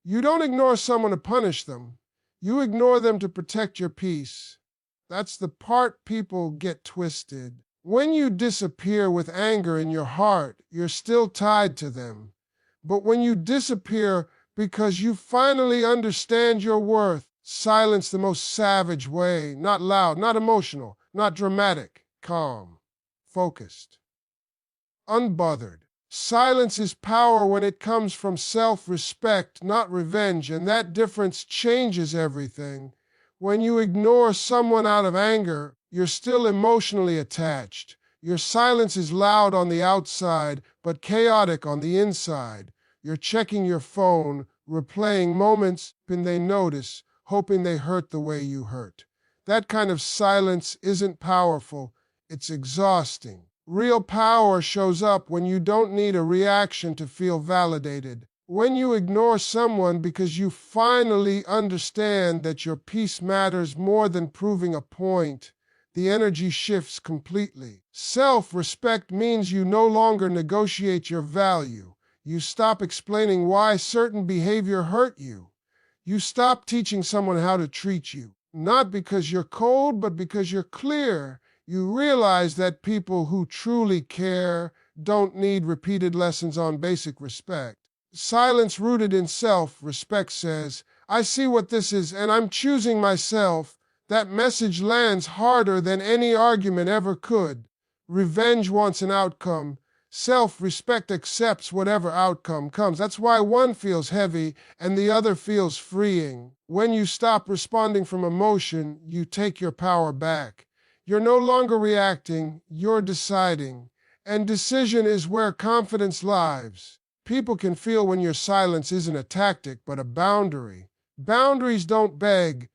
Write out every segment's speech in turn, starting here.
You don't ignore someone to punish them. You ignore them to protect your peace. That's the part people get twisted. When you disappear with anger in your heart, you're still tied to them. But when you disappear because you finally understand your worth, silence the most savage way, not loud, not emotional, not dramatic, calm, focused, unbothered. Silence is power when it comes from self-respect, not revenge, and that difference changes everything. When you ignore someone out of anger, you're still emotionally attached. Your silence is loud on the outside, but chaotic on the inside. You're checking your phone, replaying moments, and they notice, hoping they hurt the way you hurt. That kind of silence isn't powerful, it's exhausting. Real power shows up when you don't need a reaction to feel validated. When you ignore someone because you finally understand that your peace matters more than proving a point, the energy shifts completely. Self-respect means you no longer negotiate your value. You stop explaining why certain behavior hurt you. You stop teaching someone how to treat you, not because you're cold, but because you're clear. You realize that people who truly care don't need repeated lessons on basic respect. Silence rooted in self-respect says, I see what this is and I'm choosing myself. That message lands harder than any argument ever could. Revenge wants an outcome. Self-respect accepts whatever outcome comes. That's why one feels heavy and the other feels freeing. When you stop responding from emotion, you take your power back. You're no longer reacting, you're deciding. And decision is where confidence lies. People can feel when your silence isn't a tactic, but a boundary. Boundaries don't beg.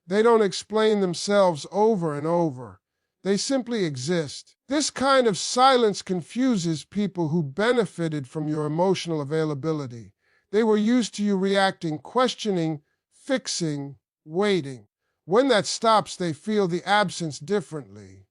They don't explain themselves over and over. They simply exist. This kind of silence confuses people who benefited from your emotional availability. They were used to you reacting, questioning, fixing, waiting. When that stops, they feel the absence differently.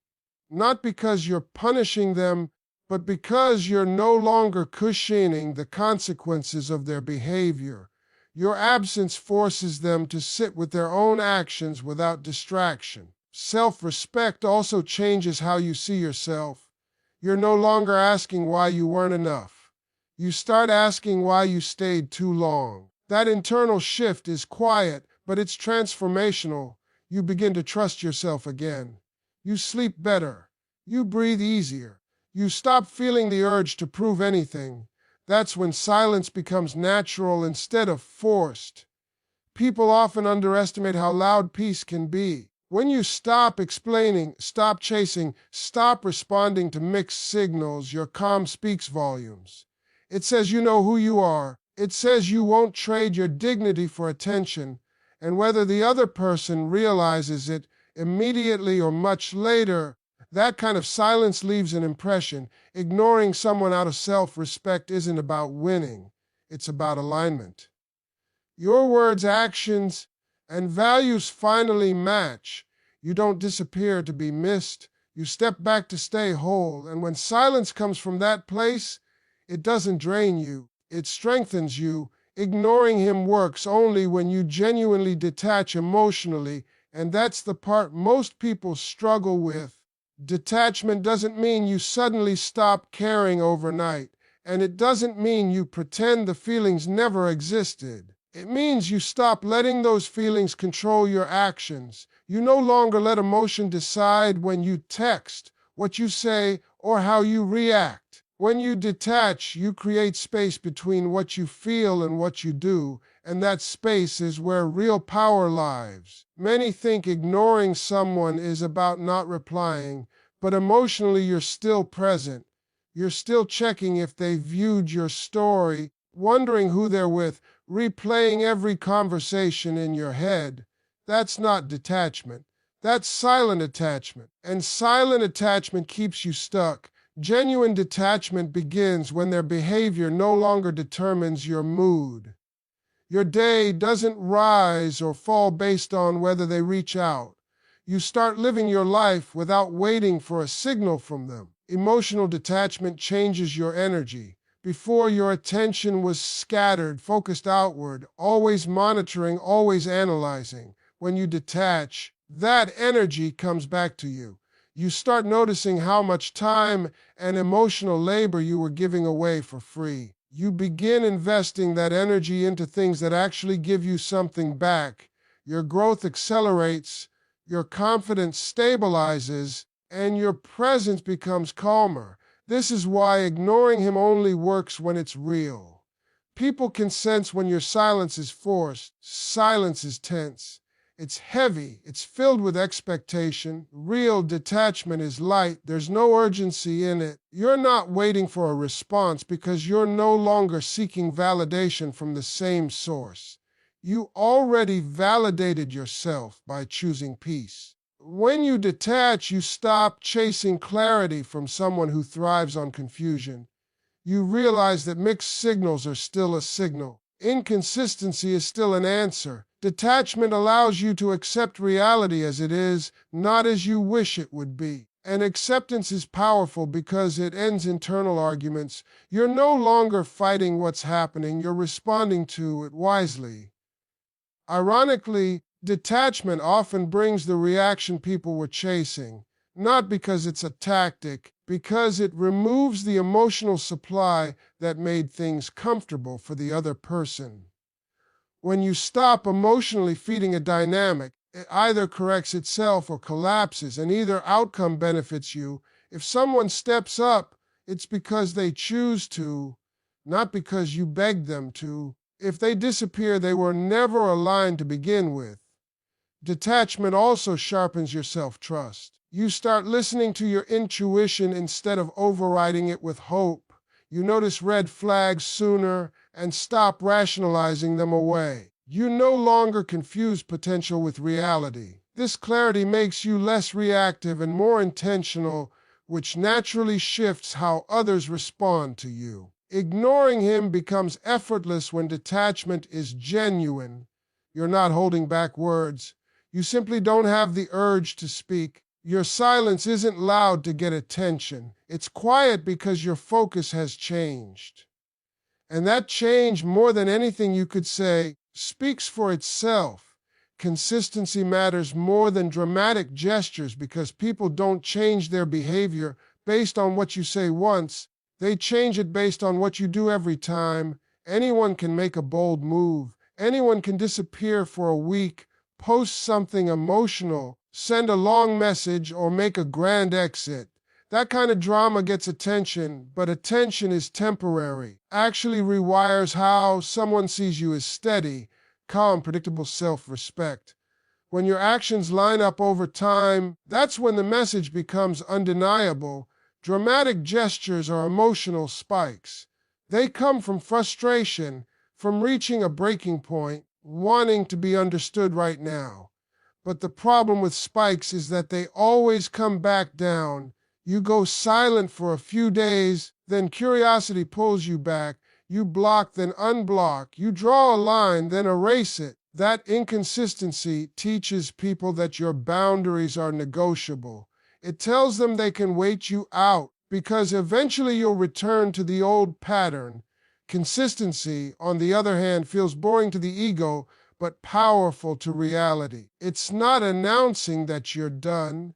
Not because you're punishing them, but because you're no longer cushioning the consequences of their behavior. Your absence forces them to sit with their own actions without distraction. Self-respect also changes how you see yourself. You're no longer asking why you weren't enough. You start asking why you stayed too long. That internal shift is quiet, but it's transformational. You begin to trust yourself again. You sleep better. You breathe easier. You stop feeling the urge to prove anything. That's when silence becomes natural instead of forced. People often underestimate how loud peace can be. When you stop explaining, stop chasing, stop responding to mixed signals, your calm speaks volumes. It says you know who you are. It says you won't trade your dignity for attention. And whether the other person realizes it immediately or much later, that kind of silence leaves an impression. Ignoring someone out of self-respect isn't about winning. It's about alignment. Your words, actions, and values finally match. You don't disappear to be missed. You step back to stay whole. And when silence comes from that place, it doesn't drain you. It strengthens you. Ignoring him works only when you genuinely detach emotionally, and that's the part most people struggle with. Detachment doesn't mean you suddenly stop caring overnight, and it doesn't mean you pretend the feelings never existed. It means you stop letting those feelings control your actions. You no longer let emotion decide when you text, what you say, or how you react. When you detach, you create space between what you feel and what you do, and that space is where real power lies. Many think ignoring someone is about not replying, but emotionally you're still present. You're still checking if they viewed your story, wondering who they're with, replaying every conversation in your head. That's not detachment. That's silent attachment. And silent attachment keeps you stuck. Genuine detachment begins when their behavior no longer determines your mood. Your day doesn't rise or fall based on whether they reach out. You start living your life without waiting for a signal from them. Emotional detachment changes your energy. Before, your attention was scattered, focused outward, always monitoring, always analyzing. When you detach, that energy comes back to you. You start noticing how much time and emotional labor you were giving away for free. You begin investing that energy into things that actually give you something back. Your growth accelerates, your confidence stabilizes, and your presence becomes calmer. This is why ignoring him only works when it's real. People can sense when your silence is forced. Silence is tense. It's heavy. It's filled with expectation. Real detachment is light. There's no urgency in it. You're not waiting for a response because you're no longer seeking validation from the same source. You already validated yourself by choosing peace. When you detach, you stop chasing clarity from someone who thrives on confusion. You realize that mixed signals are still a signal. Inconsistency is still an answer. Detachment allows you to accept reality as it is, not as you wish it would be. And acceptance is powerful because it ends internal arguments. You're no longer fighting what's happening, you're responding to it wisely. Ironically, detachment often brings the reaction people were chasing, not because it's a tactic, because it removes the emotional supply that made things comfortable for the other person. When you stop emotionally feeding a dynamic, it either corrects itself or collapses, and either outcome benefits you. If someone steps up, it's because they choose to, not because you begged them to. If they disappear, they were never aligned to begin with. Detachment also sharpens your self-trust. You start listening to your intuition instead of overriding it with hope. You notice red flags sooner and stop rationalizing them away. You no longer confuse potential with reality. This clarity makes you less reactive and more intentional, which naturally shifts how others respond to you. Ignoring him becomes effortless when detachment is genuine. You're not holding back words. You simply don't have the urge to speak. Your silence isn't loud to get attention. It's quiet because your focus has changed. And that change, more than anything you could say, speaks for itself. Consistency matters more than dramatic gestures because people don't change their behavior based on what you say once. They change it based on what you do every time. Anyone can make a bold move. Anyone can disappear for a week, post something emotional, send a long message, or make a grand exit. That kind of drama gets attention, but attention is temporary. Actually rewires how someone sees you as steady, calm, predictable self-respect. When your actions line up over time, that's when the message becomes undeniable. Dramatic gestures are emotional spikes. They come from frustration, from reaching a breaking point, wanting to be understood right now. But the problem with spikes is that they always come back down. You go silent for a few days, then curiosity pulls you back. You block, then unblock. You draw a line, then erase it. That inconsistency teaches people that your boundaries are negotiable. It tells them they can wait you out because eventually you'll return to the old pattern. Consistency, on the other hand, feels boring to the ego, but powerful to reality. It's not announcing that you're done.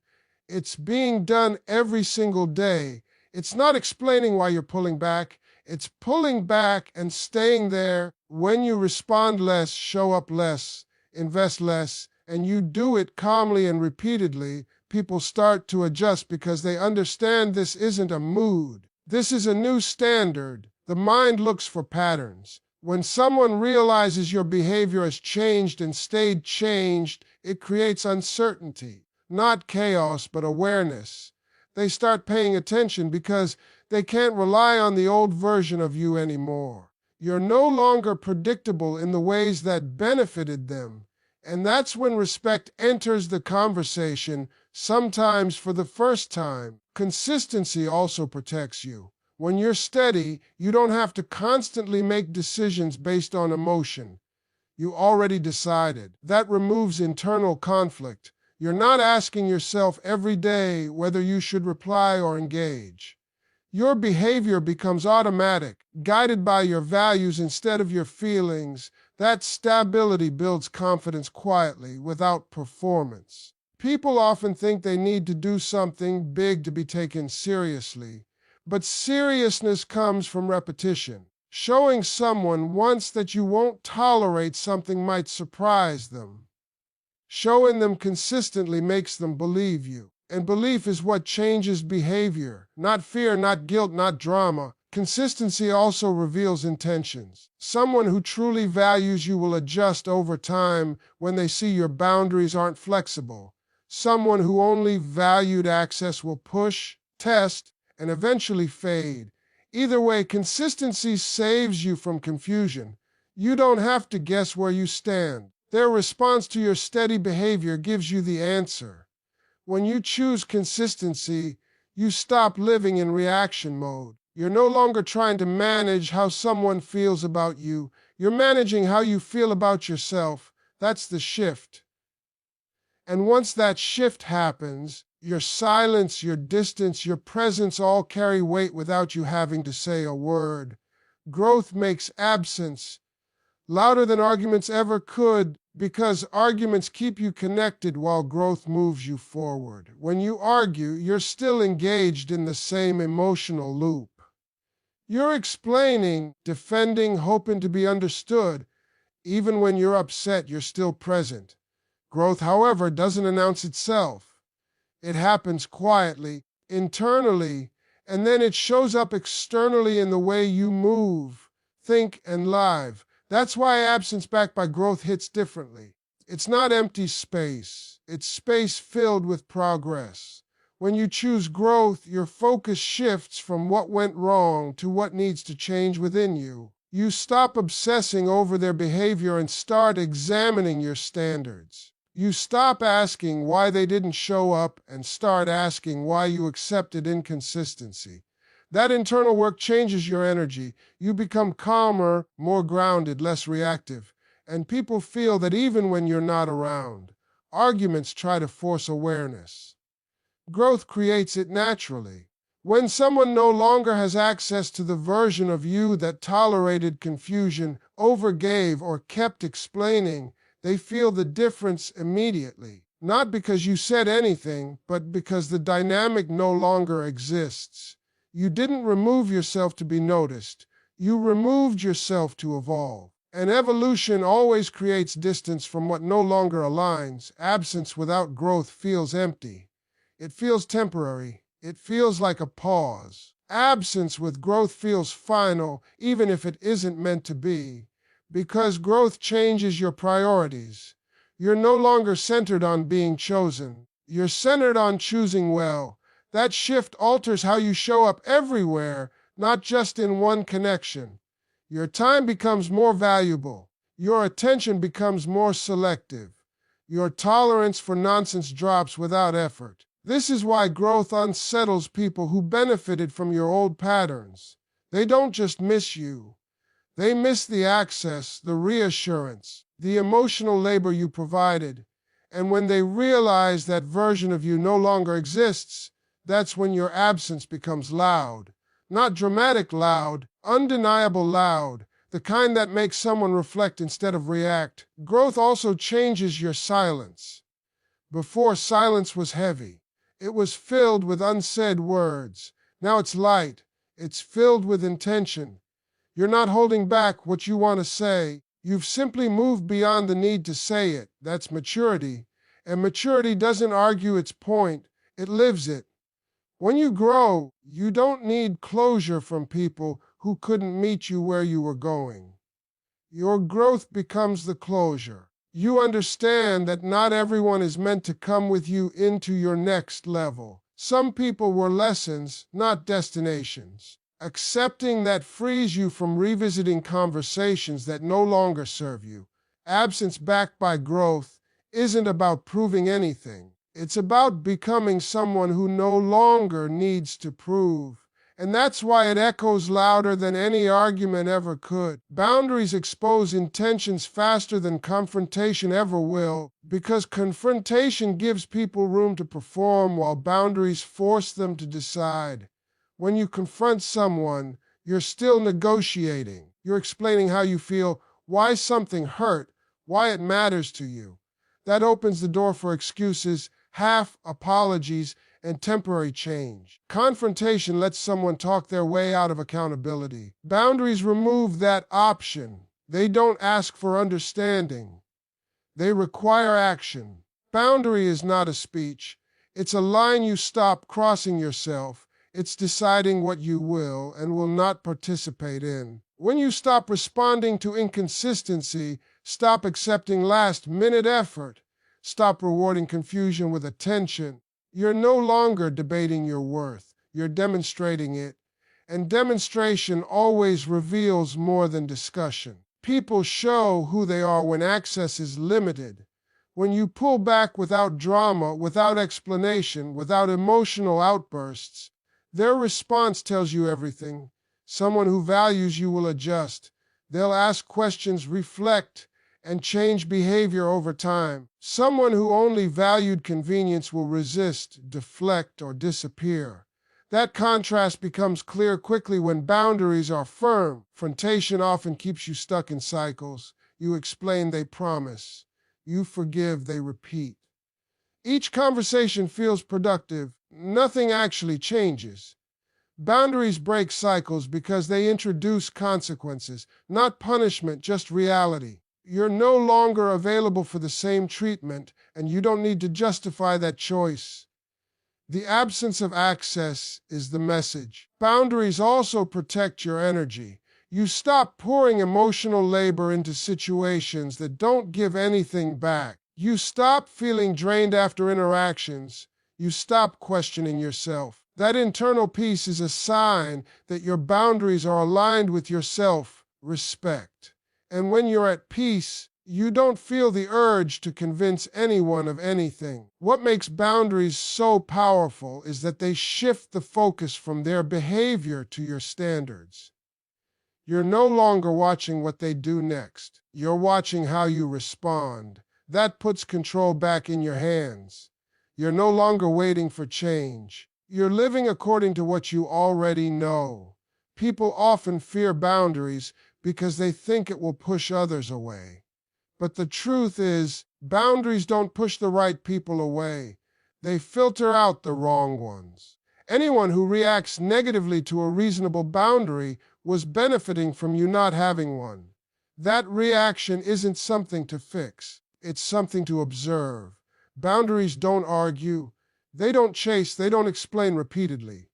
It's being done every single day. It's not explaining why you're pulling back. It's pulling back and staying there. When you respond less, show up less, invest less, and you do it calmly and repeatedly, people start to adjust because they understand this isn't a mood. This is a new standard. The mind looks for patterns. When someone realizes your behavior has changed and stayed changed, it creates uncertainty. Not chaos, but awareness. They start paying attention because they can't rely on the old version of you anymore. You're no longer predictable in the ways that benefited them. And that's when respect enters the conversation, sometimes for the first time. Consistency also protects you. When you're steady, you don't have to constantly make decisions based on emotion. You already decided. That removes internal conflict. You're not asking yourself every day whether you should reply or engage. Your behavior becomes automatic, guided by your values instead of your feelings. That stability builds confidence quietly, without performance. People often think they need to do something big to be taken seriously, but seriousness comes from repetition. Showing someone once that you won't tolerate something might surprise them. Showing them consistently makes them believe you. And belief is what changes behavior. Not fear, not guilt, not drama. Consistency also reveals intentions. Someone who truly values you will adjust over time when they see your boundaries aren't flexible. Someone who only valued access will push, test, and eventually fade. Either way, consistency saves you from confusion. You don't have to guess where you stand. Their response to your steady behavior gives you the answer. When you choose consistency, you stop living in reaction mode. You're no longer trying to manage how someone feels about you. You're managing how you feel about yourself. That's the shift. And once that shift happens, your silence, your distance, your presence all carry weight without you having to say a word. Growth makes absence louder than arguments ever could, because arguments keep you connected while growth moves you forward. When you argue, you're still engaged in the same emotional loop. You're explaining, defending, hoping to be understood. Even when you're upset, you're still present. Growth, however, doesn't announce itself. It happens quietly, internally, and then it shows up externally in the way you move, think, and live. That's why absence backed by growth hits differently. It's not empty space. It's space filled with progress. When you choose growth, your focus shifts from what went wrong to what needs to change within you. You stop obsessing over their behavior and start examining your standards. You stop asking why they didn't show up and start asking why you accepted inconsistency. That internal work changes your energy. You become calmer, more grounded, less reactive. And people feel that even when you're not around, arguments try to force awareness. Growth creates it naturally. When someone no longer has access to the version of you that tolerated confusion, overgave, or kept explaining, they feel the difference immediately. Not because you said anything, but because the dynamic no longer exists. You didn't remove yourself to be noticed. You removed yourself to evolve. And evolution always creates distance from what no longer aligns. Absence without growth feels empty. It feels temporary. It feels like a pause. Absence with growth feels final, even if it isn't meant to be, because growth changes your priorities. You're no longer centered on being chosen. You're centered on choosing well. That shift alters how you show up everywhere, not just in one connection. Your time becomes more valuable. Your attention becomes more selective. Your tolerance for nonsense drops without effort. This is why growth unsettles people who benefited from your old patterns. They don't just miss you. They miss the access, the reassurance, the emotional labor you provided. And when they realize that version of you no longer exists, that's when your absence becomes loud. Not dramatic loud, undeniable loud, the kind that makes someone reflect instead of react. Growth also changes your silence. Before, silence was heavy. It was filled with unsaid words. Now it's light. It's filled with intention. You're not holding back what you want to say. You've simply moved beyond the need to say it. That's maturity. And maturity doesn't argue its point. It lives it. When you grow, you don't need closure from people who couldn't meet you where you were going. Your growth becomes the closure. You understand that not everyone is meant to come with you into your next level. Some people were lessons, not destinations. Accepting that frees you from revisiting conversations that no longer serve you. Absence backed by growth isn't about proving anything. It's about becoming someone who no longer needs to prove. And that's why it echoes louder than any argument ever could. Boundaries expose intentions faster than confrontation ever will, because confrontation gives people room to perform while boundaries force them to decide. When you confront someone, you're still negotiating. You're explaining how you feel, why something hurt, why it matters to you. That opens the door for excuses, half apologies, and temporary change. Confrontation lets someone talk their way out of accountability. Boundaries remove that option. They don't ask for understanding. They require action. Boundary is not a speech. It's a line you stop crossing yourself. It's deciding what you will and will not participate in. When you stop responding to inconsistency, stop accepting last-minute effort, stop rewarding confusion with attention, you're no longer debating your worth. You're demonstrating it. And demonstration always reveals more than discussion. People show who they are when access is limited. When you pull back without drama, without explanation, without emotional outbursts, their response tells you everything. Someone who values you will adjust. They'll ask questions, reflect, and change behavior over time. Someone who only valued convenience will resist, deflect, or disappear. That contrast becomes clear quickly when boundaries are firm. Confrontation often keeps you stuck in cycles. You explain, they promise. You forgive, they repeat. Each conversation feels productive. Nothing actually changes. Boundaries break cycles because they introduce consequences, not punishment, just reality. You're no longer available for the same treatment, and you don't need to justify that choice. The absence of access is the message. Boundaries also protect your energy. You stop pouring emotional labor into situations that don't give anything back. You stop feeling drained after interactions. You stop questioning yourself. That internal peace is a sign that your boundaries are aligned with your self-respect. And when you're at peace, you don't feel the urge to convince anyone of anything. What makes boundaries so powerful is that they shift the focus from their behavior to your standards. You're no longer watching what they do next. You're watching how you respond. That puts control back in your hands. You're no longer waiting for change. You're living according to what you already know. People often fear boundaries because they think it will push others away. But the truth is, boundaries don't push the right people away. They filter out the wrong ones. Anyone who reacts negatively to a reasonable boundary was benefiting from you not having one. That reaction isn't something to fix. It's something to observe. Boundaries don't argue. They don't chase. They don't explain repeatedly.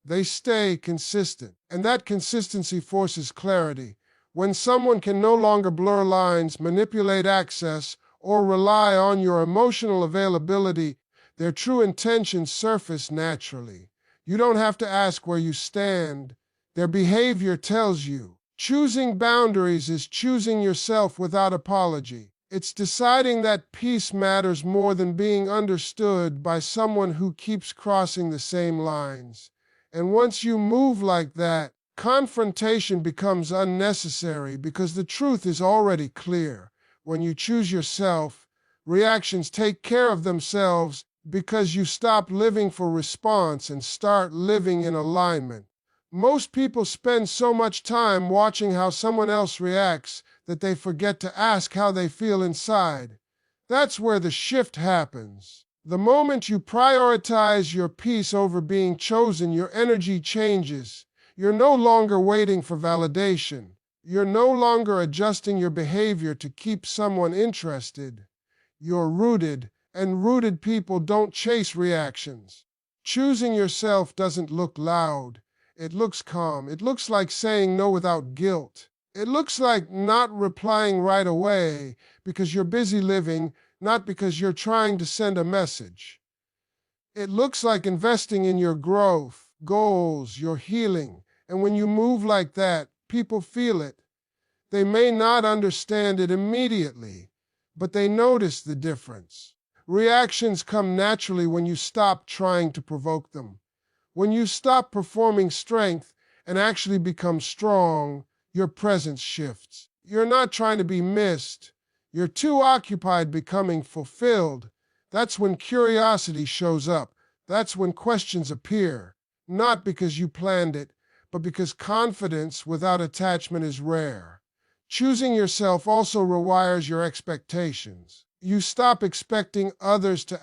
They stay consistent. And that consistency forces clarity. When someone can no longer blur lines, manipulate access, or rely on your emotional availability, their true intentions surface naturally. You don't have to ask where you stand. Their behavior tells you. Choosing boundaries is choosing yourself without apology. It's deciding that peace matters more than being understood by someone who keeps crossing the same lines. And once you move like that, confrontation becomes unnecessary because the truth is already clear. When you choose yourself, reactions take care of themselves because you stop living for response and start living in alignment. Most people spend so much time watching how someone else reacts that they forget to ask how they feel inside. That's where the shift happens. The moment you prioritize your peace over being chosen, your energy changes. You're no longer waiting for validation. You're no longer adjusting your behavior to keep someone interested. You're rooted, and rooted people don't chase reactions. Choosing yourself doesn't look loud. It looks calm. It looks like saying no without guilt. It looks like not replying right away because you're busy living, not because you're trying to send a message. It looks like investing in your growth, goals, your healing. And when you move like that, people feel it. They may not understand it immediately, but they notice the difference. Reactions come naturally when you stop trying to provoke them. When you stop performing strength and actually become strong, your presence shifts. You're not trying to be missed. You're too occupied becoming fulfilled. That's when curiosity shows up. That's when questions appear. not because you planned it, but because confidence without attachment is rare. Choosing yourself also rewires your expectations. You stop expecting others to